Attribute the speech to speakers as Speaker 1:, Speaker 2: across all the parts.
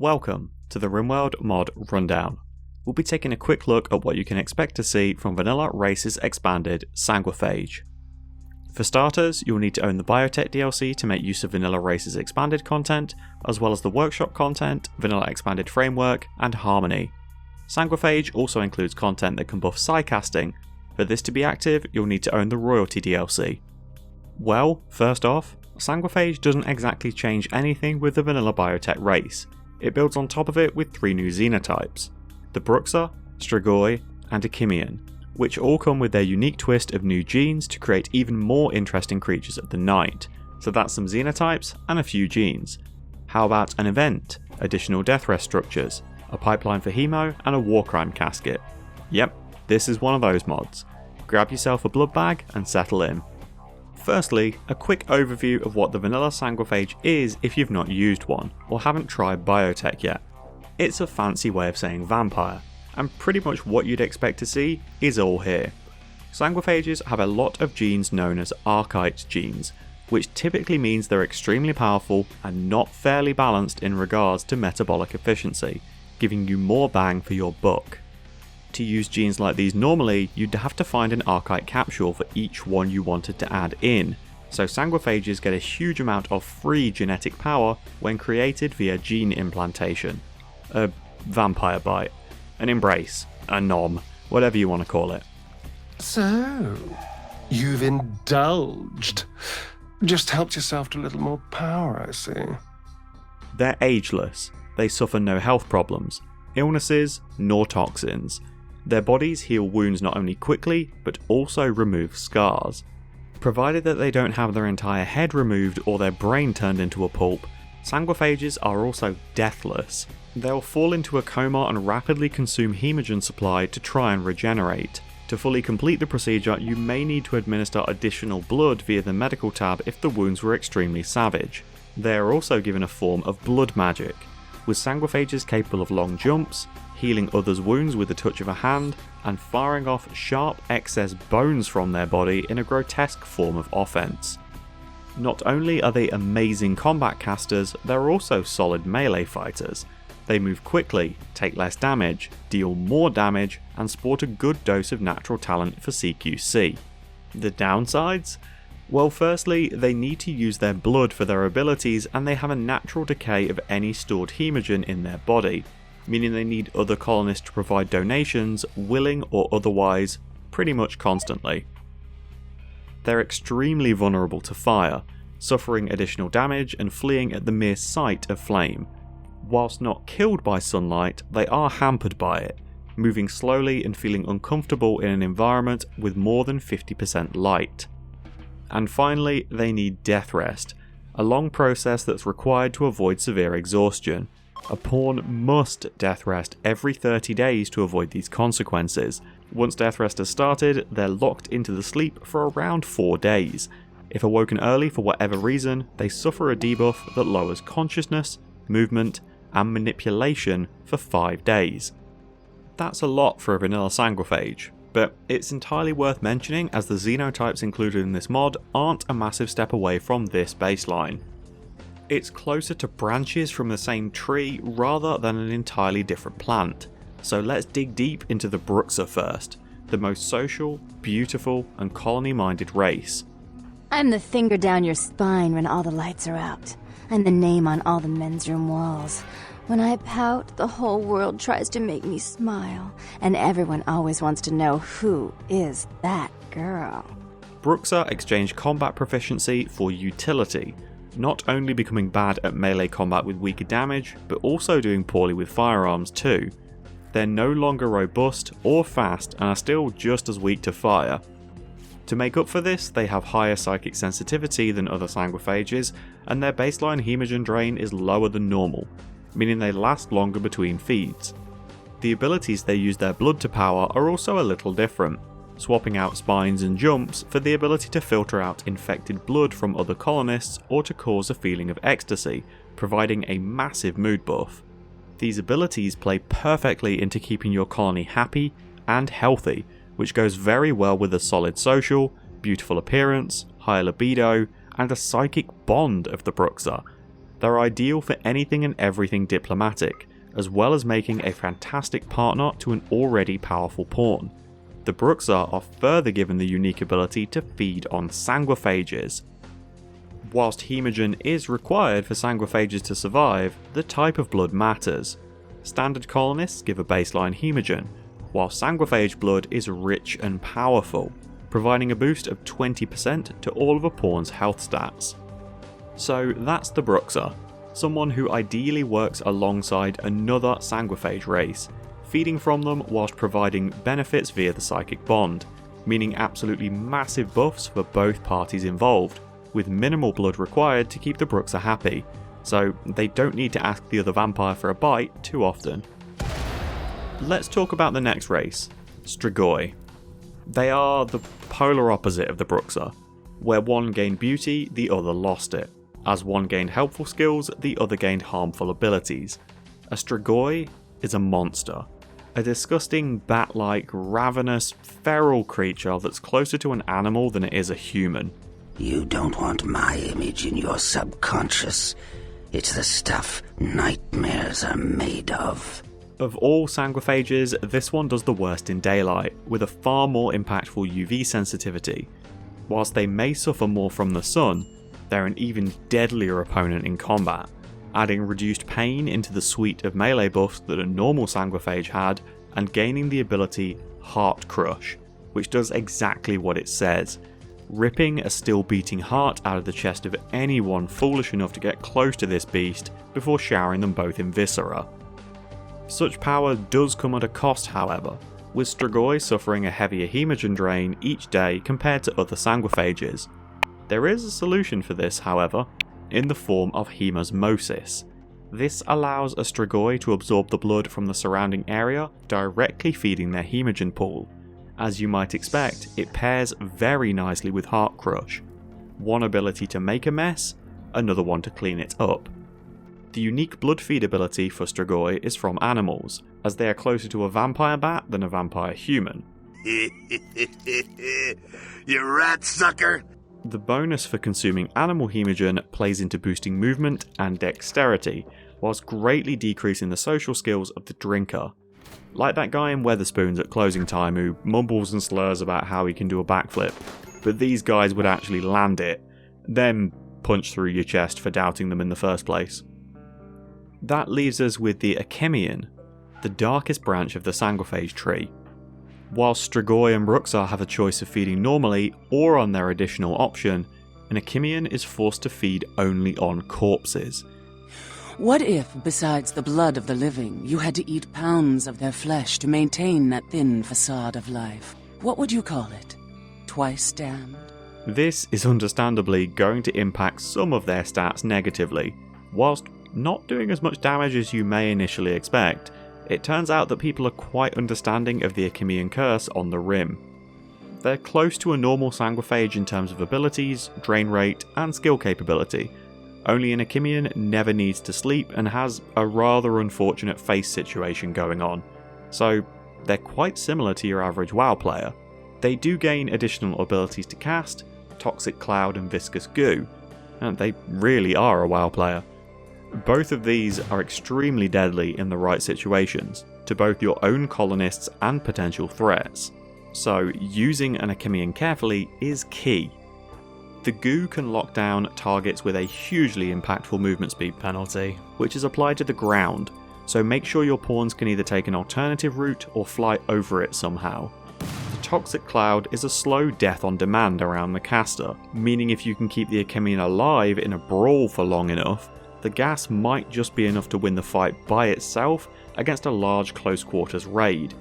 Speaker 1: Welcome to the Rimworld mod rundown. We'll be taking a quick look at what you can expect to see from Vanilla Races Expanded Sanguophage. For starters, you'll need to own the Biotech DLC to make use of Vanilla Races Expanded content, as well as the Workshop content, Vanilla Expanded Framework, and Harmony. Sanguophage also includes content that can buff Psycasting. For this to be active, you'll need to own the Royalty DLC. Well, first off, Sanguophage doesn't exactly change anything with the Vanilla Biotech race. It builds on top of it with 3 new xenotypes, the Bruxa, Strigoi, and Achimian, which all come with their unique twist of new genes to create even more interesting creatures of the night. So that's some xenotypes and a few genes. How about an event, additional death rest structures, a pipeline for hemo, and a war crime casket? Yep, this is one of those mods. Grab yourself a blood bag and settle in. Firstly, a quick overview of what the Vanilla Sanguophage is if you've not used one, or haven't tried Biotech yet. It's a fancy way of saying vampire, and pretty much what you'd expect to see is all here. Sanguophages have a lot of genes known as archetype genes, which typically means they're extremely powerful and not fairly balanced in regards to metabolic efficiency, giving you more bang for your buck. To use genes like these normally, you'd have to find an archetype capsule for each one you wanted to add in, so Sanguophages get a huge amount of free genetic power when created via gene implantation. A vampire bite, an embrace, a nom, whatever you want to call it.
Speaker 2: So, you've indulged. Just helped yourself to a little more power, I see.
Speaker 1: They're ageless, they suffer no health problems, illnesses, nor toxins. Their bodies heal wounds not only quickly, but also remove scars. Provided that they don't have their entire head removed or their brain turned into a pulp, Sanguophages are also deathless. They'll fall into a coma and rapidly consume hemogen supply to try and regenerate. To fully complete the procedure, you may need to administer additional blood via the medical tab if the wounds were extremely savage. They are also given a form of blood magic, with Sanguophages capable of long jumps, healing others' wounds with the touch of a hand, and firing off sharp excess bones from their body in a grotesque form of offense. Not only are they amazing combat casters, they're also solid melee fighters. They move quickly, take less damage, deal more damage, and sport a good dose of natural talent for CQC. The downsides? Well, firstly, they need to use their blood for their abilities, and they have a natural decay of any stored hemogen in their body, meaning they need other colonists to provide donations, willing or otherwise, pretty much constantly. They're extremely vulnerable to fire, suffering additional damage and fleeing at the mere sight of flame. Whilst not killed by sunlight, they are hampered by it, moving slowly and feeling uncomfortable in an environment with more than 50% light. And finally, they need death rest, a long process that's required to avoid severe exhaustion. A pawn must death rest every 30 days to avoid these consequences. Once death rest has started, they're locked into the sleep for around 4 days. If awoken early for whatever reason, they suffer a debuff that lowers consciousness, movement, and manipulation for 5 days. That's a lot for a vanilla Sanguophage, but it's entirely worth mentioning as the xenotypes included in this mod aren't a massive step away from this baseline. It's closer to branches from the same tree rather than an entirely different plant. So let's dig deep into the Bruxa first, the most social, beautiful, and colony-minded race.
Speaker 3: I'm the finger down your spine when all the lights are out. I'm the name on all the men's room walls. When I pout, the whole world tries to make me smile, and everyone always wants to know who is that girl.
Speaker 1: Bruxa exchange combat proficiency for utility, not only becoming bad at melee combat with weaker damage, but also doing poorly with firearms too. They're no longer robust or fast and are still just as weak to fire. To make up for this, they have higher psychic sensitivity than other Sanguophages, and their baseline hemogen drain is lower than normal, meaning they last longer between feeds. The abilities they use their blood to power are also a little different, swapping out spines and jumps for the ability to filter out infected blood from other colonists or to cause a feeling of ecstasy, providing a massive mood buff. These abilities play perfectly into keeping your colony happy and healthy, which goes very well with a solid social, beautiful appearance, high libido, and a psychic bond of the Bruxa. They're ideal for anything and everything diplomatic, as well as making a fantastic partner to an already powerful pawn. The Bruxa are further given the unique ability to feed on Sanguophages. Whilst Hemogen is required for Sanguophages to survive, the type of blood matters. Standard colonists give a baseline Hemogen, while Sanguophage blood is rich and powerful, providing a boost of 20% to all of a pawn's health stats. So that's the Bruxa, someone who ideally works alongside another Sanguophage race, feeding from them whilst providing benefits via the psychic bond, meaning absolutely massive buffs for both parties involved, with minimal blood required to keep the Bruxa happy, so they don't need to ask the other vampire for a bite too often. Let's talk about the next race, Strigoi. They are the polar opposite of the Bruxa, where one gained beauty, the other lost it. As one gained helpful skills, the other gained harmful abilities. A Strigoi is a monster. A disgusting, bat-like, ravenous, feral creature that's closer to an animal than it is a human.
Speaker 4: You don't want my image in your subconscious. It's the stuff nightmares are made of.
Speaker 1: Of all Sanguophages, this one does the worst in daylight, with a far more impactful UV sensitivity. Whilst they may suffer more from the sun, they're an even deadlier opponent in combat, adding reduced pain into the suite of melee buffs that a normal Sanguophage had, and gaining the ability Heart Crush, which does exactly what it says, ripping a still beating heart out of the chest of anyone foolish enough to get close to this beast before showering them both in viscera. Such power does come at a cost, however, with Strigoi suffering a heavier Hemogen drain each day compared to other Sanguophages. There is a solution for this, however, in the form of hemosmosis. This allows a Strigoi to absorb the blood from the surrounding area, directly feeding their Hemogen pool. As you might expect, it pairs very nicely with Heart Crush. One ability to make a mess, another one to clean it up. The unique blood feed ability for Strigoi is from animals, as they are closer to a vampire bat than a vampire human.
Speaker 5: You rat sucker!
Speaker 1: The bonus for consuming animal Hemogen plays into boosting movement and dexterity, whilst greatly decreasing the social skills of the drinker. Like that guy in Weatherspoons at closing time who mumbles and slurs about how he can do a backflip, but these guys would actually land it, then punch through your chest for doubting them in the first place. That leaves us with the Achemian, the darkest branch of the Sanguophage tree. Whilst Strigoi and Bruxa have a choice of feeding normally or on their additional option, an Achemian is forced to feed only on corpses.
Speaker 6: What if, besides the blood of the living, you had to eat pounds of their flesh to maintain that thin facade of life? What would you call it? Twice damned?
Speaker 1: This is understandably going to impact some of their stats negatively. Whilst not doing as much damage as you may initially expect, it turns out that people are quite understanding of the Achemian curse on the Rim. They're close to a normal Sanguophage in terms of abilities, drain rate, and skill capability. Only an Achemian never needs to sleep and has a rather unfortunate face situation going on, so they're quite similar to your average WoW player. They do gain additional abilities to cast, Toxic Cloud and Viscous Goo, and they really are a WoW player. Both of these are extremely deadly in the right situations, to both your own colonists and potential threats, so using an Achemian carefully is key. The goo can lock down targets with a hugely impactful movement speed penalty, which is applied to the ground, so make sure your pawns can either take an alternative route or fly over it somehow. The Toxic Cloud is a slow death on demand around the caster, meaning if you can keep the Achemian alive in a brawl for long enough, the gas might just be enough to win the fight by itself against a large close quarters raid,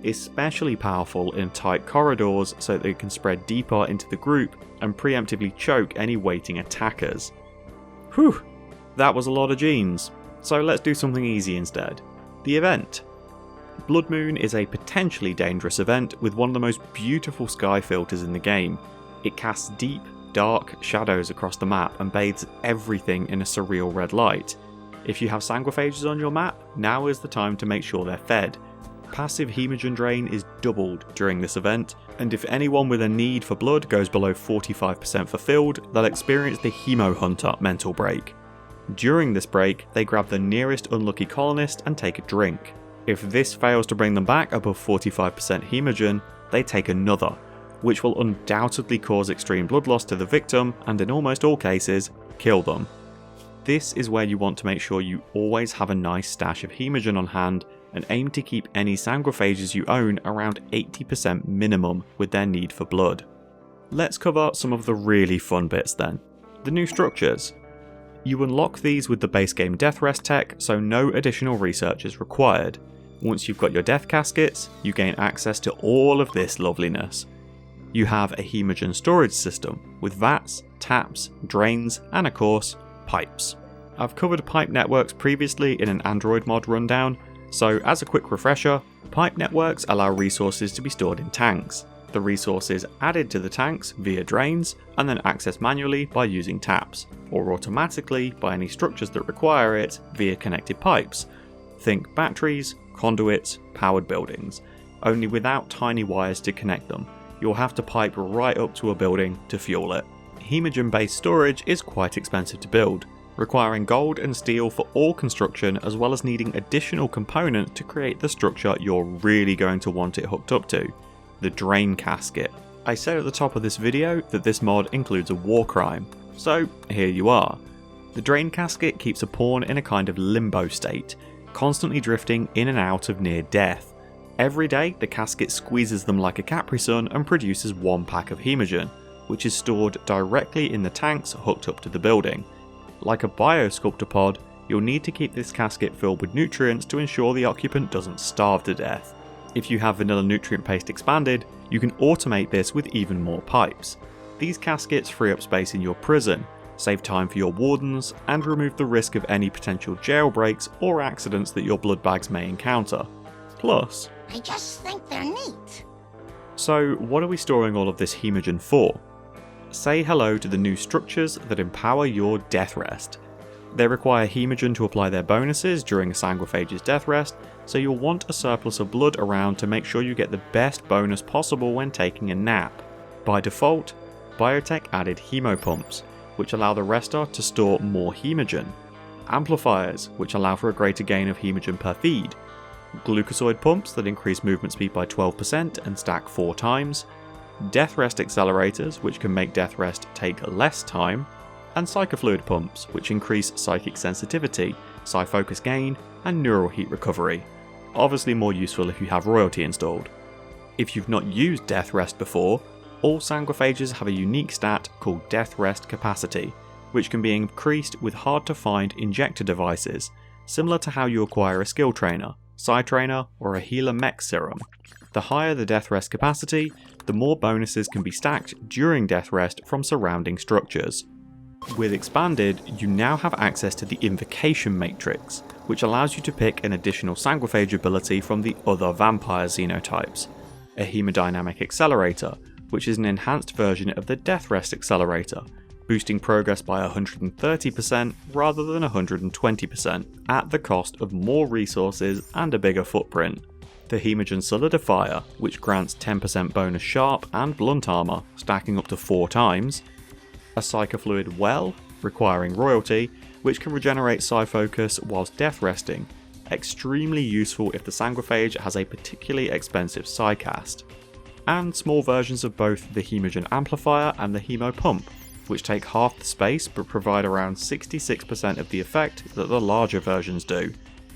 Speaker 1: especially powerful in tight corridors so that it can spread deeper into the group and preemptively choke any waiting attackers. Whew, that was a lot of genes, so let's do something easy instead. The event. Blood Moon is a potentially dangerous event with one of the most beautiful sky filters in the game. It casts deep, dark shadows across the map and bathes everything in a surreal red light. If you have Sanguophages on your map, now is the time to make sure they're fed. Passive Hemogen drain is doubled during this event, and if anyone with a need for blood goes below 45% fulfilled, they'll experience the Hemo Hunter mental break. During this break, they grab the nearest unlucky colonist and take a drink. If this fails to bring them back above 45% hemogen, they take another, which will undoubtedly cause extreme blood loss to the victim and in almost all cases, kill them. This is where you want to make sure you always have a nice stash of hemogen on hand and aim to keep any sanguophages you own around 80% minimum with their need for blood. Let's cover some of the really fun bits then. The new structures. You unlock these with the base game death rest tech, so no additional research is required. Once you've got your death caskets, you gain access to all of this loveliness. You have a hemogen storage system with vats, taps, drains, and of course, pipes. I've covered pipe networks previously in an Android mod rundown, so as a quick refresher, pipe networks allow resources to be stored in tanks. The resources added to the tanks via drains, and then accessed manually by using taps, or automatically by any structures that require it via connected pipes. Think batteries, conduits, powered buildings, only without tiny wires to connect them. You'll have to pipe right up to a building to fuel it. Hemogen-based storage is quite expensive to build, requiring gold and steel for all construction as well as needing additional components to create the structure you're really going to want it hooked up to, the drain casket. I said at the top of this video that this mod includes a war crime, so here you are. The drain casket keeps a pawn in a kind of limbo state, constantly drifting in and out of near death. Every day the casket squeezes them like a Capri Sun and produces 1 pack of hemogen, which is stored directly in the tanks hooked up to the building. Like a biosculptor pod, you'll need to keep this casket filled with nutrients to ensure the occupant doesn't starve to death. If you have vanilla nutrient paste expanded, you can automate this with even more pipes. These caskets free up space in your prison, save time for your wardens, and remove the risk of any potential jailbreaks or accidents that your blood bags may encounter. Plus,
Speaker 7: I just think they're neat.
Speaker 1: So what are we storing all of this hemogen for? Say hello to the new structures that empower your death rest. They require hemogen to apply their bonuses during a Sanguophage's death rest, so you'll want a surplus of blood around to make sure you get the best bonus possible when taking a nap. By default, Biotech added hemopumps, which allow the rester to store more hemogen, amplifiers, which allow for a greater gain of hemogen per feed, glucosoid pumps that increase movement speed by 12% and stack 4 times, death rest accelerators, which can make death rest take less time, and psychofluid pumps, which increase psychic sensitivity, psi-focus gain, and neural heat recovery. Obviously more useful if you have royalty installed. If you've not used death rest before, all Sanguophages have a unique stat called death rest capacity, which can be increased with hard to find injector devices, similar to how you acquire a skill trainer, psi trainer, or a healer mech serum. The higher the death rest capacity, the more bonuses can be stacked during death rest from surrounding structures. With Expanded, you now have access to the Invocation Matrix, which allows you to pick an additional Sanguophage ability from the other vampire xenotypes. A Hemodynamic Accelerator, which is an enhanced version of the Death Rest Accelerator, boosting progress by 130% rather than 120%, at the cost of more resources and a bigger footprint. The Hemogen Solidifier, which grants 10% bonus sharp and blunt armor, stacking up to 4 times. A Psychofluid Well, requiring royalty, which can regenerate psi-focus whilst death resting, extremely useful if the Sanguophage has a particularly expensive psi-cast. And small versions of both the Hemogen Amplifier and the Hemo Pump, which take half the space but provide around 66% of the effect that the larger versions do,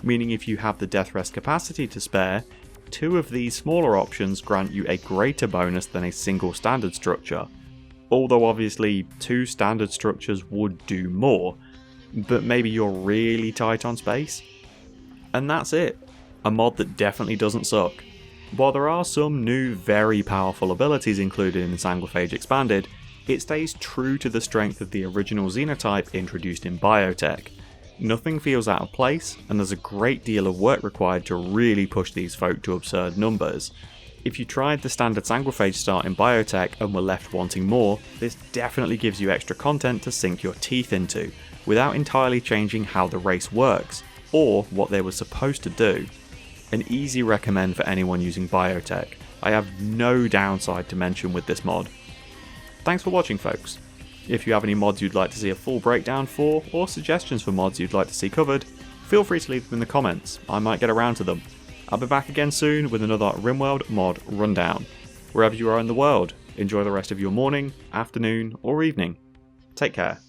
Speaker 1: meaning if you have the death rest capacity to spare, 2 of these smaller options grant you a greater bonus than a single standard structure. Although obviously 2 standard structures would do more, but maybe you're really tight on space? And that's it. A mod that definitely doesn't suck. While there are some new very powerful abilities included in Sanguophage Expanded, it stays true to the strength of the original xenotype introduced in Biotech. Nothing feels out of place, and there's a great deal of work required to really push these folk to absurd numbers. If you tried the standard Sanguophage start in Biotech and were left wanting more, this definitely gives you extra content to sink your teeth into, without entirely changing how the race works, or what they were supposed to do. An easy recommend for anyone using Biotech. I have no downside to mention with this mod. Thanks for watching, folks. If you have any mods you'd like to see a full breakdown for, or suggestions for mods you'd like to see covered, feel free to leave them in the comments, I might get around to them. I'll be back again soon with another Rimworld mod rundown. Wherever you are in the world, enjoy the rest of your morning, afternoon, or evening. Take care.